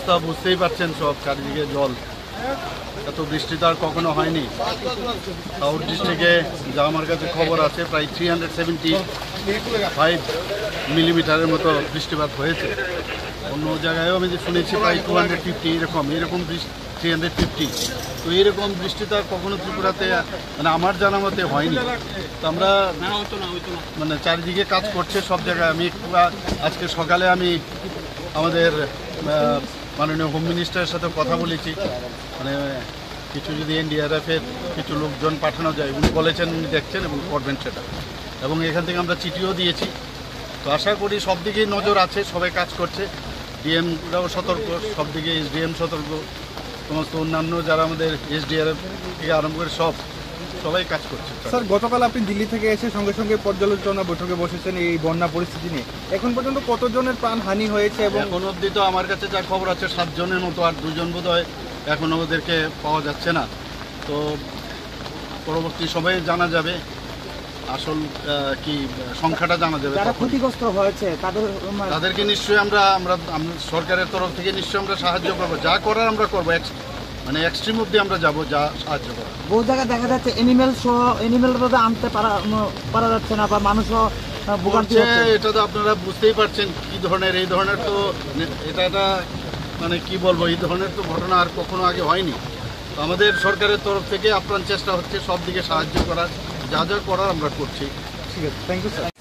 অবস্থা বুঝতেই পারছেন, সব চারিদিকে জল। এত বৃষ্টি তো আর কখনো হয়নি। সাউথ ডিস্ট্রিক্টে যা আমার কাছে খবর আছে প্রায় 375 মিলিমিটারের মতো বৃষ্টিপাত হয়েছে। অন্য জায়গায়ও আমি যে শুনেছি প্রায় 250 এরকম 350। তো এরকম বৃষ্টি তো আর কখনো ত্রিপুরাতে মানে আমার জানা মতে হয়নি। তো আমরা মানে চারিদিকে কাজ করছে সব জায়গায়। আমি আজকে সকালে আমি আমাদের মাননীয় হোম মিনিস্টারের সাথে কথা বলেছি, মানে কিছু যদি এনডিআরএফের কিছু লোকজন পাঠানো যায়, উনি বলেছেন উনি দেখছেন এবং করবেন সেটা। এবং এখান থেকে আমরা চিঠিও দিয়েছি। তো আশা করি সব দিকেই নজর আছে, সবাই কাজ করছে। ডিএমরাও সতর্ক, সব দিকে এসডিএম সতর্ক, সমস্ত অন্যান্য যারা আমাদের এসডিআরএফ থেকে আরম্ভ করে সবাই কাজ করছে। স্যার, গতকাল আপনি দিল্লি থেকে এসে সঙ্গে সঙ্গে পর্যালোচনা বৈঠকে বসেছেন এই বন্যা পরিস্থিতি নিয়ে। এখন পর্যন্ত কতজনের প্রাণ হানি হয়েছে? এবং এখন অবধি তো আমার কাছে যা খবর আছে 7 জনের মতো, আর 2 জন বোধহয় এখনও ওদেরকে পাওয়া যাচ্ছে না। তো পরবর্তী সময়ে জানা যাবে আসল কি সংখ্যাটা জানা যাবে। যারা ক্ষতিগ্রস্ত হয়েছে তাদেরকে নিশ্চয়ই আমরা সরকারের তরফ থেকে নিশ্চয়ই আমরা সাহায্য করবো, যা করার আমরা করবো। মানে এক্সট্রিম অব্দি আমরা যাবো, যা সাহায্য করবো। বহু জায়গায় দেখা যাচ্ছে এনিমেল আনতে পারা যাচ্ছে না, বা মানুষও ভোগান্তি হচ্ছে। এটা তো আপনারা বুঝতেই পারছেন কি ধরনের, এই ধরনের তো এটা মানে কি বলবো, এই ধরনের তো ঘটনা আর কখনো আগে হয়নি। তো আমাদের সরকারের তরফ থেকে আপ্রাণ চেষ্টা হচ্ছে সব দিকে সাহায্য করার, যা যা করার আমরা করছি। ঠিক আছে, থ্যাংক ইউ স্যার।